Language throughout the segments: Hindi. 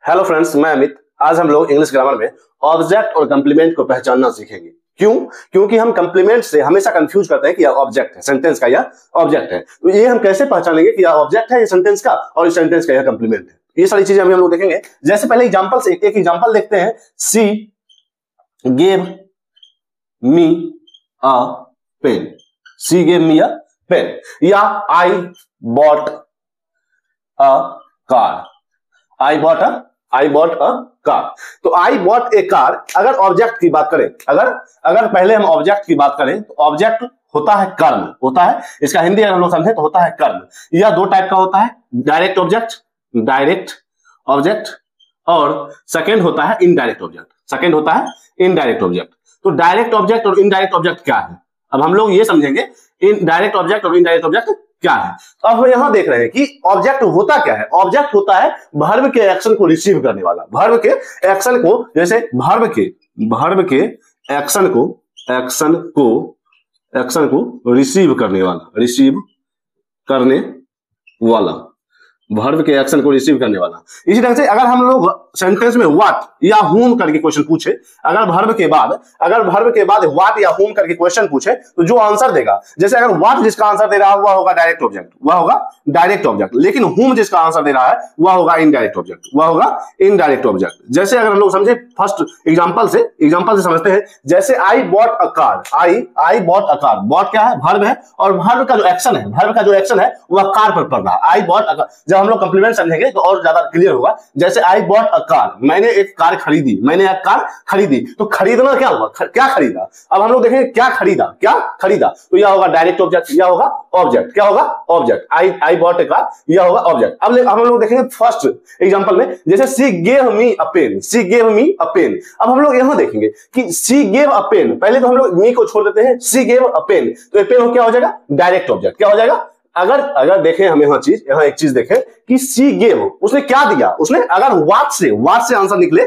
हेलो फ्रेंड्स, मैं अमित। आज हम लोग इंग्लिश ग्रामर में ऑब्जेक्ट और कंप्लीमेंट को पहचानना सीखेंगे। क्यों? क्योंकि हम कंप्लीमेंट से हमेशा कंफ्यूज करते हैं कि यह ऑब्जेक्ट है, सेंटेंस का यह ऑब्जेक्ट है। तो ये हम कैसे पहचानेंगे कि यह ऑब्जेक्ट है ये सेंटेंस का और इस सेंटेंस का यह कंप्लीमेंट है? ये सारी चीजें हम लोग देखेंगे। जैसे पहले एग्जांपल से एक एग्जांपल देखते हैं। She gave me a pen. She gave me a pen. या I bought a car. I bought a car. तो आई बॉट ए कार, अगर ऑब्जेक्ट की बात करें, अगर पहले हम ऑब्जेक्ट की बात करें तो ऑब्जेक्ट होता है कर्म, होता है, इसका हिंदी अगर हम लोग समझे तो होता है कर्म। यह दो टाइप का होता है, डायरेक्ट ऑब्जेक्ट और सेकंड होता है इनडायरेक्ट ऑब्जेक्ट। तो डायरेक्ट ऑब्जेक्ट और इनडायरेक्ट ऑब्जेक्ट क्या है, अब हम लोग ये समझेंगे डायरेक्ट ऑब्जेक्ट और इनडायरेक्ट ऑब्जेक्ट क्या है। तो अब हम यहां देख रहे हैं कि ऑब्जेक्ट होता क्या है। ऑब्जेक्ट होता है वर्ब के एक्शन को रिसीव करने वाला, वर्ब के एक्शन को, जैसे वर्ब के एक्शन को रिसीव करने वाला, वर्ब के एक्शन को रिसीव करने वाला। इसी तरह से अगर हम लोग सेंटेंस में व्हाट या हुम करके क्वेश्चन पूछे, अगर वर्ब के बाद व्हाट या हुम करके क्वेश्चन पूछे तो जो आंसर देगा, जैसे अगर व्हाट जिसका आंसर दे रहा है वह होगा डायरेक्ट ऑब्जेक्ट, लेकिन हुम जिसका आंसर दे रहा है वह होगा इनडायरेक्ट ऑब्जेक्ट। जैसे अगर हम लोग समझे फर्स्ट एग्जांपल से समझते हैं। जैसे I bought a car. I bought a car, bought क्या है? वर्ब है, और वर्ब का जो एक्शन है वह कार पर पड़ रहा है। आई बॉट अ कार, जब हम लोग कंप्लीमेंट समझेंगे तो और ज्यादा क्लियर होगा। जैसे आई बॉट अ कार, मैंने एक कार खरीदी, तो खरीदना क्या हुआ? क्या खरीदा? अब हम लोग देखेंगे क्या खरीदा, तो यह होगा डायरेक्ट ऑब्जेक्ट, यह होगा ऑब्जेक्ट। क्या होगा? Object. I bought a car, यह होगा ऑब्जेक्ट। अब हम लोग देखेंगे फर्स्ट एग्जांपल में, जैसे सी गेव मी अ पेन। अब हम लोग यहां देखेंगे कि सी गेव अ पेन, पहले तो हम लोग मी को छोड़ देते हैं, सी गेव अ पेन, तो ये पेन क्या हो जाएगा? Direct object. क्या हो जाएगा? अगर देखें हम यहां एक चीज देखें कि सी गेव, उसने क्या दिया? उसने अगर व्हाट से आंसर निकले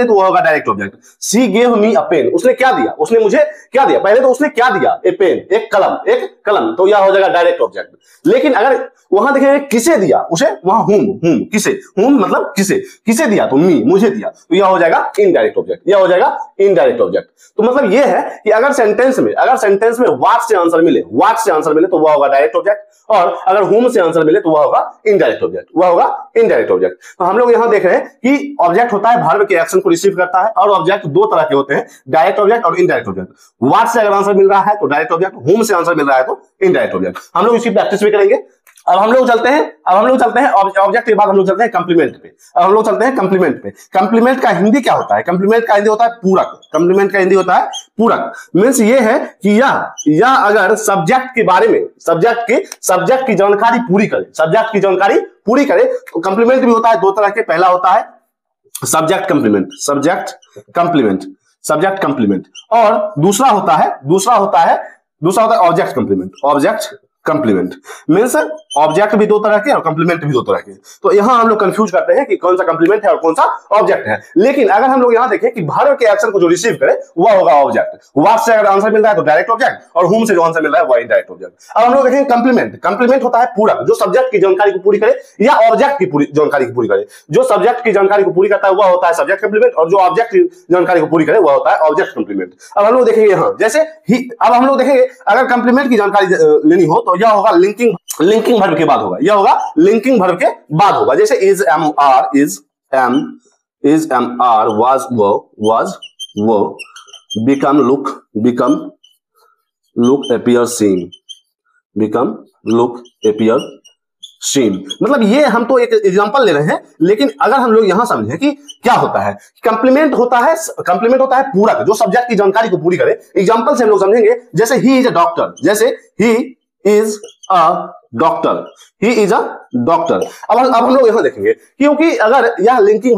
तो वो होगा direct object. She gave me a pen, उसने क्या दिया? उसने मुझे क्या दिया? पहले तो उसने क्या दिया? ए पेन, एक कलम, तो यह हो जाएगा डायरेक्ट ऑब्जेक्ट। लेकिन अगर वहां देखेंगे किसे दिया उसे, वहां हुम मतलब किसे दिया? तो मी, मुझे दिया, तो यह हो जाएगा इनडायरेक्ट ऑब्जेक्ट। तो मतलब यह है कि अगर सेंटेंस में व्हाट से आंसर मिले तो वह होगा डायरेक्ट ऑब्जेक्ट, और अगर हुम से आंसर मिले तो वह होगा इनडायरेक्ट ऑब्जेक्ट। तो हम लोग यहां देख रहे हैं कि ऑब्जेक्ट होता है वर्ब के एक्शन को रिसीव करता है, और ऑब्जेक्ट दो तरह के होते हैं, डायरेक्ट ऑब्जेक्ट और इनडायरेक्ट ऑब्जेक्ट। व्हाट से अगर आंसर मिल रहा है तो डायरेक्ट ऑब्जेक्ट, हुम से आंसर मिल रहा है तो इनडायरेक्ट ऑब्जेक्ट। हम लोग इसकी प्रैक्टिस भी करेंगे। अब हम लोग चलते हैं ऑब्जेक्ट के बाद हम लोग चलते हैं कंप्लीमेंट पे। कंप्लीमेंट का हिंदी क्या होता है? कंप्लीमेंट का हिंदी होता है पूरक। मींस ये है कि या अगर सब्जेक्ट के बारे में, सब्जेक्ट की जानकारी पूरी करे, तो कंप्लीमेंट भी होता है दो तरह के। पहला होता है सब्जेक्ट कंप्लीमेंट, और दूसरा होता है ऑब्जेक्ट कंप्लीमेंट। मींस ऑब्जेक्ट भी दो तरह के और कंप्लीमेंट भी दो तरह के। तो यहां हम लोग कंफ्यूज करते हैं कि कौन सा कंप्लीमेंट है और कौन सा ऑब्जेक्ट है। लेकिन अगर हम लोग यहां देखें कि वर्ब के एक्शन को जो रिसीव करे वह होगा ऑब्जेक्ट। व्हाट से अगर आंसर मिल रहा है तो डायरेक्ट ऑब्जेक्ट, और हुम से जो आंसर मिल रहा है वह इनडायरेक्ट ऑब्जेक्ट। अब हम लोग देखेंगे कंप्लीमेंट होता है पूरक, जो सब्जेक्ट की जानकारी को पूरी करे या ऑब्जेक्ट की जानकारी को पूरी करे। जो सब्जेक्ट की जानकारी को पूरी करता है वह होता है सब्जेक्ट कंप्लीमेंट, और जो ऑब्जेक्ट की जानकारी को पूरी करे वह होता है ऑब्जेक्ट कंप्लीमेंट। अब हम लोग देखेंगे यहां, जैसे अब हम लोग देखेंगे अगर कंप्लीमेंट की जानकारी लेनी हो तो यह होगा लिंकिंग वर्ब के बाद होगा, जैसे इज एम आर वाज वो बिकम लुक अपियर सीन। मतलब ये हम तो एक एग्जांपल ले रहे हैं, लेकिन अगर हम लोग यहां समझे कि क्या होता है, कंप्लीमेंट होता है पूरक, जो सब्जेक्ट की जानकारी को पूरी करे। एग्जांपल से हम लोग समझेंगे, जैसे he is a doctor, he is a doctor. अब हम लोग यहां देखेंगे, क्योंकि अगर यह लिंकिंग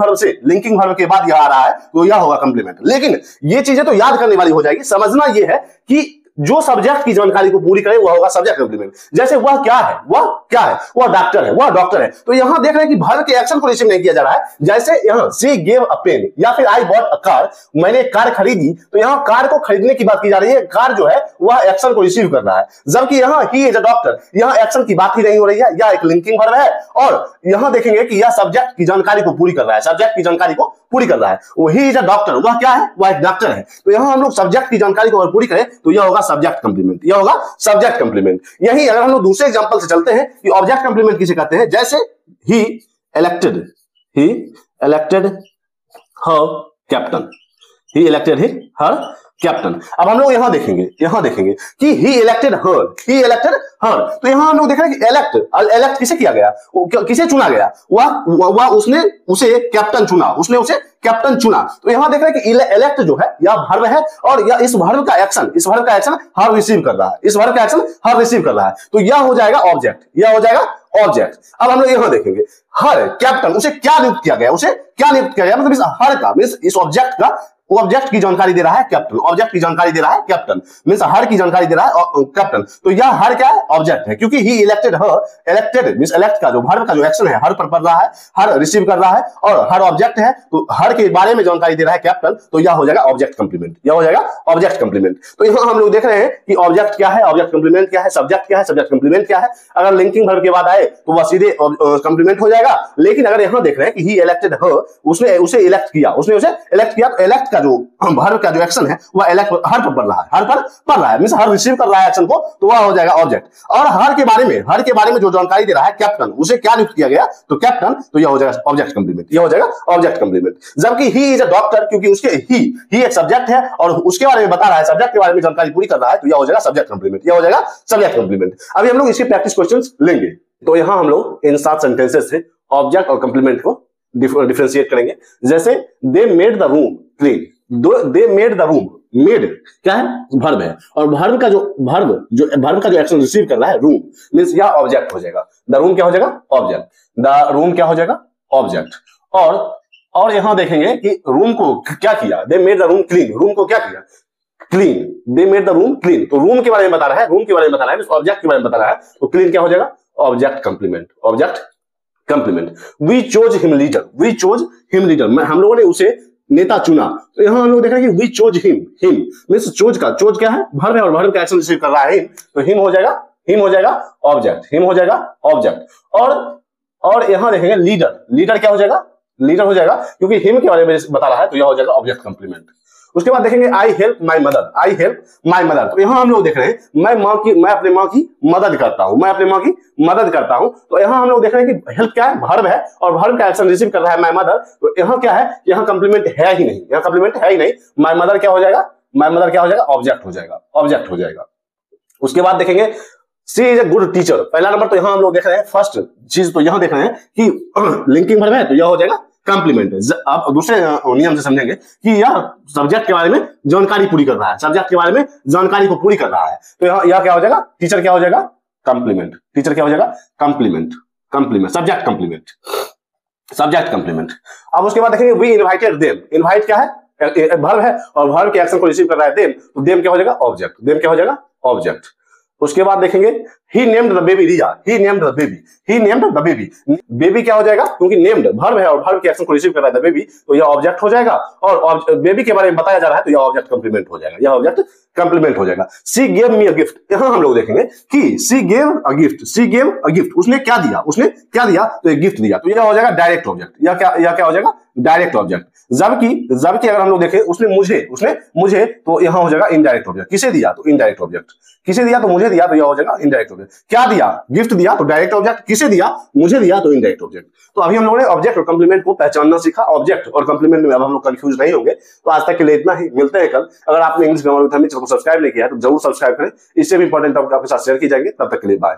वर्ब के बाद यह आ रहा है तो यह होगा कंप्लीमेंट। लेकिन ये चीजें तो याद करने वाली हो जाएगी। समझना यह है कि जो सब्जेक्ट की जानकारी को पूरी करे वह होगा सब्जेक्ट कंप्लीमेंट। जैसे वह क्या है, वह क्या है, वह डॉक्टर है, वह डॉक्टर है। तो यहां देख रहे हैं कि वर्ब के एक्शन को रिसीव नहीं किया जा रहा है। जैसे यहां शी गेव अ पेन या फिर आई बॉट अ कार, मैंने कार खरीदी, तो यहां कार को खरीदने की बात की जा रही है, कार जो है वह एक्शन को रिसीव कर रहा है। जबकि यहां ही इज अ डॉक्टर, यहां एक्शन की बात ही नहीं हो रही है, यह एक लिंकिंग वर्ब है और यहां देखेंगे कि यह सब्जेक्ट की जानकारी को पूरी कर रहा है, सब्जेक्ट की जानकारी को पूरी कर रहा है। ही इज अ डॉक्टर, वह क्या है, वह एक डॉक्टर है। तो यहां हम लोग सब्जेक्ट की जानकारी को अगर पूरी करें तो यह होगा सब्जेक्ट कंप्लीमेंट, यह होगा सब्जेक्ट कंप्लीमेंट। यही अगर हम लोग दूसरे एग्जांपल से चलते हैं कि ऑब्जेक्ट कंप्लीमेंट किसे कहते हैं, जैसे ही इलेक्टेड हर कैप्टन, ही इलेक्टेड हर कैप्टन। अब हम लोग यहां देखेंगे कि ही इलेक्टेड हर, तो यहां हम लोग देख रहे हैं कि इलेक्ट किसे किया गया, किसे चुना गया, वह उसने उसे कैप्टन चुना, उसने उसे कैप्टन चुना। तो यहां देख रहे हैं कि इलेक्ट जो है यह वर्ब है और यह इस वर्ब का एक्शन हर रिसीव कर रहा है, इस वर्ब का एक्शन हर रिसीव कर रहा है। तो यह हो जाएगा ऑब्जेक्ट, यह हो जाएगा ऑब्जेक्ट। अब हम लोग यहां देखेंगे हर कैप्टन, उसे क्या नियुक्त किया गया, मतलब इस हर का मींस इस ऑब्जेक्ट का, ऑब्जेक्ट की जानकारी दे रहा है कैप्टन, ऑब्जेक्ट की जानकारी दे रहा है कैप्टन, मींस हर की जानकारी दे रहा है कैप्टन। तो यह हर क्या है, ऑब्जेक्ट है, क्योंकि ही इलेक्टेड हर, इलेक्टेड मींस इलेक्ट का जो वर्ब का जो एक्शन है हर पर पड़ रहा है, हर रिसीव कर रहा है और हर ऑब्जेक्ट है, तो हर के बारे में जानकारी दे रहा है कैप्टन, तो यह हो जाएगा ऑब्जेक्ट कंप्लीमेंट, यह हो जाएगा ऑब्जेक्ट कंप्लीमेंट। तो यहां हम लोग देख रहे हैं कि ऑब्जेक्ट क्या है, ऑब्जेक्ट कंप्लीमेंट क्या है, सब्जेक्ट क्या है, सब्जेक्ट कंप्लीमेंट क्या है। अगर लिंकिंग वर्ब के बाद आए तो वह सीधे कंप्लीमेंट हो जाएगा, लेकिन अगर यहां देख रहे हैं कि ही इलेक्टेड हर, उसने उसे इलेक्ट किया, तो इलेक्ट का जो वर्ब का जो एक्शन है वह इलेक्ट हर पर पड़ रहा है, मींस हर रिसीव कर रहा है एक्शन को, तो वह हो जाएगा ऑब्जेक्ट। और हर के बारे में जो जानकारी दे रहा है कैप्टन, उसे क्या नियुक्त किया गया, तो कैप्टन, तो यह हो जाएगा ऑब्जेक्ट कंप्लीमेंट, यह हो जाएगा ऑब्जेक्ट कंप्लीमेंट। जबकि ही इज अ डॉक्टर, क्योंकि उसके ही एक सब्जेक्ट है और उसके बारे में बता रहा है, सब्जेक्ट के बारे में जानकारी पूरी कर रहा है, तो यह हो जाएगा सब्जेक्ट कंप्लीमेंट, यह हो जाएगा सब्जेक्ट कंप्लीमेंट। अभी हम लोग इसके प्रैक्टिस क्वेश्चंस लेंगे। तो यहां हम लोग इन 7 सेंटेंसेस से ऑब्जेक्ट और कंप्लीमेंट को डिफरेंशिएट करेंगे। जैसे they made the room clean, they made the room, made क्या है, वर्ब है और वर्ब का जो एक्शन रिसीव कर रहा है रूम, मींस यह ऑब्जेक्ट हो जाएगा। द रूम क्या हो जाएगा, ऑब्जेक्ट, द रूम क्या हो जाएगा, ऑब्जेक्ट। और यहां देखेंगे कि रूम को क्या किया, they made the room clean, room को क्या किया, clean, they made the room clean. तो रूम के बारे में बता रहा है, ऑब्जेक्ट के बारे में बता रहा है, तो क्लीन क्या हो जाएगा, object complement, object complement. We chose him leader, हम लोगों ने उसे नेता चुना। तो यहां हम लोग देख रहे हैं कि we chose him means chose क्या है, वर्ब है और वर्ब का एक्शन रिसीव कर रहा है हिम, तो हिम हो जाएगा ऑब्जेक्ट। और यहां देखेंगे लीडर क्या हो जाएगा, क्योंकि हिम के बारे में बता रहा है, तो यह हो जाएगा ऑब्जेक्ट कंप्लीमेंट। उसके बाद देखेंगे आई हेल्प माई मदर, तो यहां हम लोग देख रहे हैं मैं अपने माँ की मदद करता हूं, तो यहां हम लोग देख रहे हैं कि हेल्प क्या है, वर्ब है और वर्ब का एक्शन रिसीव कर रहा है माई मदर, तो यहां क्या है, यहां कंप्लीमेंट है ही नहीं, माई मदर क्या हो जाएगा, ऑब्जेक्ट हो जाएगा। उसके बाद देखेंगे she is a good teacher, पहला नंबर। तो यहां हम लोग देख रहे हैं फर्स्ट चीज, तो यहां देख रहे हैं कि लिंकिंग वर्ब है, तो यह हो जाएगा कंप्लीमेंट है। आप दूसरे नियम से समझेंगे कि यह सब्जेक्ट के बारे में जानकारी पूरी कर रहा है, सब्जेक्ट के बारे में जानकारी को पूरी कर रहा है, तो यह क्या हो जाएगा, टीचर क्या हो जाएगा, कंप्लीमेंट, सब्जेक्ट कंप्लीमेंट। अब उसके बाद देखेंगे वी इनवाइटेड देम, इनवाइट क्या है, वर्ब है और वर्ब के एक्शन को रिसीव कर रहा है देम, तो देम क्या हो जाएगा, ऑब्जेक्ट। उसके बाद देखेंगे he named the baby Riya, he named the baby क्या हो जाएगा, क्योंकि नेम्ड वर्ब है और वर्ब के एक्शन को रिसीव कर रहा है बेबी, तो यह ऑब्जेक्ट हो जाएगा और बेबी के बारे में बताया जा रहा है, तो यह ऑब्जेक्ट कंप्लीमेंट हो जाएगा, she gave me a gift. यहां हम लोग देखेंगे कि शी गेव अ गिफ्ट, उसने क्या दिया, तो एक गिफ्ट दिया, तो यह हो जाएगा डायरेक्ट ऑब्जेक्ट, यह क्या हो जाएगा, डायरेक्ट ऑब्जेक्ट। जबकि अगर हम लोग देखें उसने मुझे, तो यहां हो जाएगा इनडायरेक्ट ऑब्जेक्ट, किसे दिया, तो इनडायरेक्ट ऑब्जेक्ट, किसे दिया, तो मुझे दिया, तो यह हो जाएगा इनडायरेक्ट ऑब्जेक्ट। क्या दिया, गिफ्ट दिया, तो डायरेक्ट ऑब्जेक्ट, किसे दिया, मुझे दिया, तो इनडायरेक्ट ऑब्जेक्ट। तो अभी हम लोगों ने ऑब्जेक्ट और कंप्लीमेंट को पहचानना सीखा, ऑब्जेक्ट और कंप्लीमेंट में अब हम लोग कंफ्यूज नहीं होंगे। तो आज तक के लिए इतना ही, मिलते हैं कल। अगर आपने इंग्लिश ग्रामर विद हमी चैनल को सब्सक्राइब नहीं किया तो जरूर सब्सक्राइब करें, इससे भी इंपॉर्टेंट टॉपिक आपके साथ शेयर की जाएंगे। तब तक के लिए बाय।